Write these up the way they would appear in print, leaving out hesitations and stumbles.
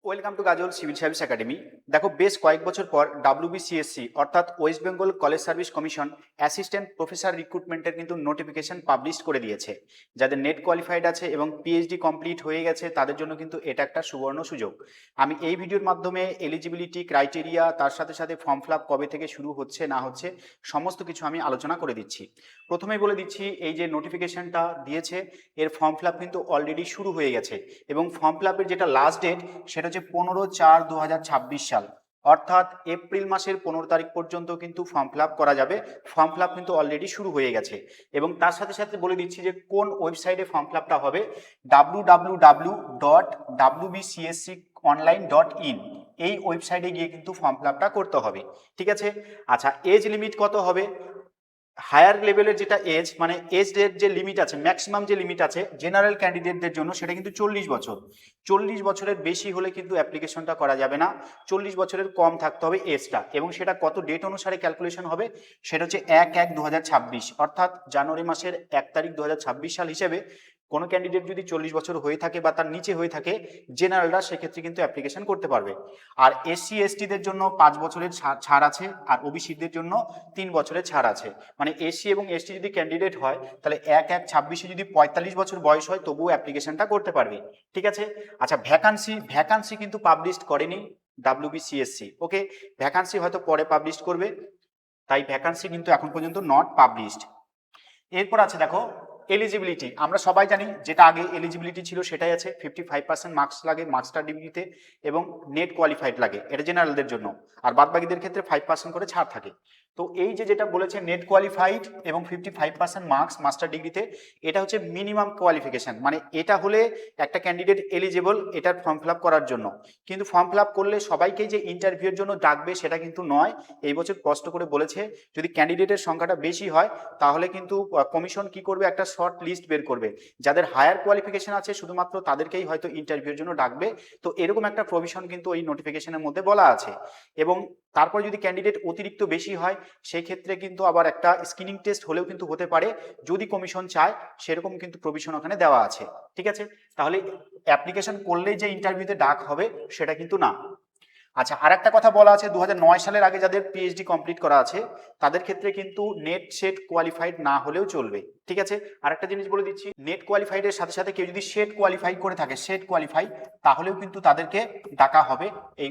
Welcome to Gazal Civil Service Academy. দেখো, বেশ কয়েক বছর পর ডাব্লিউবিসিএসসি অর্থাৎ West Bengal College Service Commission assistant professor রিক্রুটমেন্টের কিন্তু নোটিফিকেশন পাবলিশ করে দিয়েছে। যাদের নেট কোয়ালিফাইড আছে এবং পিএইচডি কমপ্লিট হয়ে গেছে তাদের জন্য কিন্তু এটা একটা সুবর্ণ সুযোগ। আমি এই ভিডিওর মাধ্যমে এলিজিবিলিটি ক্রাইটেরিয়া, তার সাথে সাথে ফর্ম ফিল আপ কবে থেকে শুরু হচ্ছে না হচ্ছে সমস্ত কিছু আমি আলোচনা করে দিচ্ছি। প্রথমেই বলে দিচ্ছি, এই যে নোটিফিকেশনটা দিয়েছে এর ফর্ম ফিল আপ কিন্তু অলরেডি শুরু হয়ে গেছে এবং ফর্ম ফিল আপের যেটা লাস্ট ডেট সেটা হচ্ছে 15/4/2026 সাল, অর্থাৎ এপ্রিল মাসের 15 তারিখ পর্যন্ত কিন্তু ফর্ম ফিল আপ করা যাবে। ফর্ম ফিল আপ কিন্তু অলরেডি শুরু হয়ে গেছে এবং তার সাথে সাথে বলে দিচ্ছি যে কোন ওয়েবসাইটে ফর্ম ফিল আপটা হবে। www.wbcsconline.in এই ওয়েবসাইটে গিয়ে কিন্তু ফর্ম ফিল আপটা করতে হবে। ঠিক আছে। আচ্ছা, এজ লিমিট কত হবে? হায়ার লেভেলের যেটা এজ, মানে এজের যে লিমিট আছে, ম্যাক্সিমাম যে লিমিট আছে জেনারেল ক্যান্ডিডেটদের জন্য, সেটা কিন্তু 40 বছর। 40 বছরের বেশি হলে কিন্তু অ্যাপ্লিকেশনটা করা যাবে না, 40 বছরের কম থাকতে হবে এজটা। এবং সেটা কত ডেট অনুসারে ক্যালকুলেশন হবে? সেটা হচ্ছে 1/1/2026, অর্থাৎ জানুয়ারি মাসের 1 তারিখ 2026 সাল হিসেবে কোনো ক্যান্ডিডেট যদি 40 বছর হয়ে থাকে বা তার নিচে হয়ে থাকে জেনারেলরা, সেক্ষেত্রে কিন্তু অ্যাপ্লিকেশন করতে পারবে। আর এসসি এসটিদের জন্য 5 বছরের ছাড় আছে, আর ওবিসিদের জন্য 3 বছরের ছাড় আছে। মানে এসসি এবং এসটি যদি ক্যান্ডিডেট হয় তাহলে 1/1/26 যদি 45 বছর বয়স হয় তবুও অ্যাপ্লিকেশনটা করতে পারবে। ঠিক আছে। আচ্ছা, ভ্যাকান্সি কিন্তু পাবলিশ করেনি ডাব্লিউবিসিএসসি। ওকে, ভ্যাকান্সি হয়তো পরে পাবলিশ করবে, তাই ভ্যাকান্সি কিন্তু এখন পর্যন্ত নট পাবলিশড। এরপর আছে দেখো এলিজিবিলিটি। আমরা সবাই জানি যেটা আগে এলিজিবিলিটি ছিল সেটাই আছে। 55% মার্কস লাগে মাস্টার ডিগ্রিতে এবং নেট কোয়ালিফাইড লাগে, এটা জেনারেলদের জন্য। আর বাদবাকিদের ক্ষেত্রে 5% করে ছাড় থাকে। তো এই যে যেটা বলেছে নেট কোয়ালিফাইড এবং 55% মার্কস মাস্টার ডিগ্রিতে, এটা হচ্ছে মিনিমাম কোয়ালিফিকেশন। মানে এটা হলে একটা ক্যান্ডিডেট এলিজিবল এটার ফর্ম ফিল আপ করার জন্য। কিন্তু ফর্ম ফিল আপ করলে সবাইকেই যে ইন্টারভিউর জন্য ডাকবে সেটা কিন্তু নয়। এই বছর স্পষ্ট করে বলেছে যদি ক্যান্ডিডেটের সংখ্যাটা বেশি হয় তাহলে কিন্তু কমিশন কি করবে, একটা শর্ট লিস্ট বের করবে। যাদের হায়ার কোয়ালিফিকেশন আছে শুধুমাত্র তাদেরকেই হয়তো ইন্টারভিউর জন্য ডাকবে। তো এরকম একটা প্রভিশন কিন্তু এই নোটিফিকেশনের মধ্যে বলা আছে। এবং তারপর যদি ক্যান্ডিডেট অতিরিক্ত বেশি হয় সেই ক্ষেত্রে কিন্তু আবার একটা স্ক্রিনিং টেস্ট হলেও কিন্তু হতে পারে, যদি কমিশন চায় সেরকম কিন্তু প্রভিশন ওখানে দেওয়া আছে। ঠিক আছে। তাহলে অ্যাপ্লিকেশন করলেই যে ইন্টারভিউতে ডাক হবে সেটা কিন্তু না। আচ্ছা, আর একটা কথা বলা আছে, 2009 সালের আগে যাদের পিএইচডি কমপ্লিট করা আছে তাদের ক্ষেত্রে কিন্তু নেট সেট কোয়ালিফাইড না হলেও চলবে। ঠিক আছে। আর একটা জিনিস বলে দিচ্ছি, নেট কোয়ালিফাইডের সাথে সাথে কেউ যদি সেট কোয়ালিফাই করে থাকে, সেট কোয়ালিফাই, তাহলেও কিন্তু তাদেরকে ডাকা হবে এই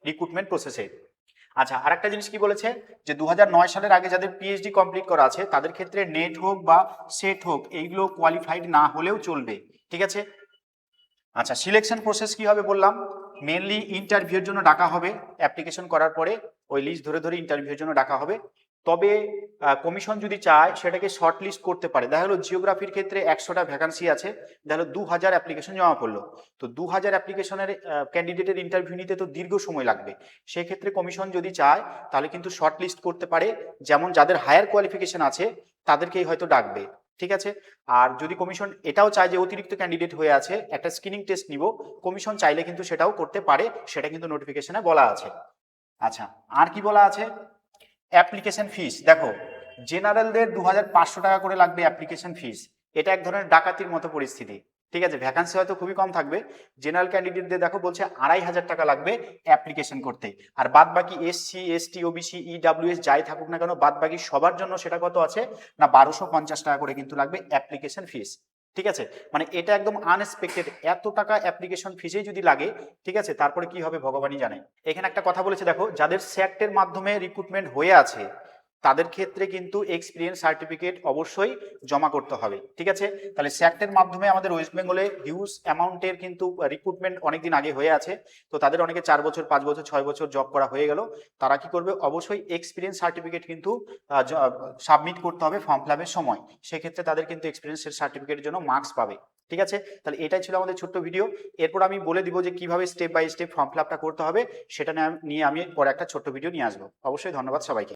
রিক্রুটমেন্ট প্রসেসে। আচ্ছা, আর একটা জিনিস কি বলেছে যে 2009 সালের আগে যাদের পিএইচডি কমপ্লিট করা আছে তাদের ক্ষেত্রে নেট হোক বা সেট হোক এইগুলো কোয়ালিফাইড না হলেও চলবে। ঠিক আছে। আচ্ছা, সিলেকশন প্রসেস কি হবে বললাম, মেনলি ইন্টারভিউর জন্য ডাকা হবে। অ্যাপ্লিকেশন করার পরে ওই লিস্ট ধরে ধরে ইন্টারভিউর জন্য ডাকা হবে। তবে কমিশন যদি চায় সেটাকে শর্ট লিস্ট করতে পারে। দেখা গেলো জিওগ্রাফির ক্ষেত্রে 100টা ভ্যাকান্সি আছে, দেখা গেলো 2000 অ্যাপ্লিকেশন জমা পড়লো। তো 2000 অ্যাপ্লিকেশনের ক্যান্ডিডেটের ইন্টারভিউ নিতে তো দীর্ঘ সময় লাগবে। সেক্ষেত্রে কমিশন যদি চায় তাহলে কিন্তু শর্ট লিস্ট করতে পারে, যেমন যাদের হায়ার কোয়ালিফিকেশন আছে তাদেরকেই হয়তো ডাকবে। ঠিক আছে। আর যদি কমিশন এটাও চায় যে অতিরিক্ত ক্যান্ডিডেট হয়ে আছে একটা স্ক্রিনিং টেস্ট নিব, কমিশন চাইলে কিন্তু সেটাও করতে পারে, সেটা কিন্তু নোটিফিকেশনে বলা আছে। আচ্ছা, আর কি বলা আছে? Application fees. দেখো, জেনারেলদের 2500 টাকা করে লাগবে অ্যাপ্লিকেশন ফিস। এটা এক ধরনের ডাকাতির মতো পরিস্থিতি। ঠিক আছে। ভ্যাকান্সি হয়তো খুবই কম থাকবে, জেনারেল ক্যান্ডিডেটদের দেখো বলছে 2500 টাকা লাগবে অ্যাপ্লিকেশন করতে। আর বাদ বাকি এসসি এসটি ওবিসি ইডাব্লিউএস যাই থাকুক না কেন, বাদ বাকি সবার জন্য সেটা কত আছে না 1250 টাকা করে কিন্তু লাগবে অ্যাপ্লিকেশন ফিস। ঠিক আছে। মানে এটা একদম আনএক্সপেক্টেড, এত টাকা অ্যাপ্লিকেশন ফিসেই যদি লাগে, ঠিক আছে, তারপরে কি হবে ভগবানই জানে। এখানে একটা কথা বলেছে দেখো, যাদের স্যাক্টের মাধ্যমে রিক্রুটমেন্ট হয়ে আছে তাদের ক্ষেত্রে কিন্তু এক্সপিরিয়েন্স সার্টিফিকেট অবশ্যই জমা করতে হবে। ঠিক আছে। তাহলে স্যাক্টের মাধ্যমে আমাদের ওয়েস্ট বেঙ্গলে হিউজ অ্যামাউন্টের কিন্তু রিক্রুটমেন্ট অনেকদিন আগে হয়ে আছে। তো তাদের অনেকে 4 বছর 5 বছর 6 বছর জব করা হয়ে গেল, তারা কি করবে, অবশ্যই এক্সপিরিয়েন্স সার্টিফিকেট কিন্তু সাবমিট করতে হবে ফর্ম ফিল আপের সময়। সেক্ষেত্রে তাদের কিন্তু এক্সপিরিয়েন্সের সার্টিফিকেটের জন্য মার্কস পাবে। ঠিক আছে। তাহলে এটাই ছিল আমাদের ছোট্ট ভিডিও। এরপর আমি বলে দিব যে কিভাবে step by step form fill আপটা করতে হবে, সেটা নিয়ে আমি পরে একটা ছোট্ট ভিডিও নিয়ে আসবো। অবশ্যই ধন্যবাদ সবাইকে।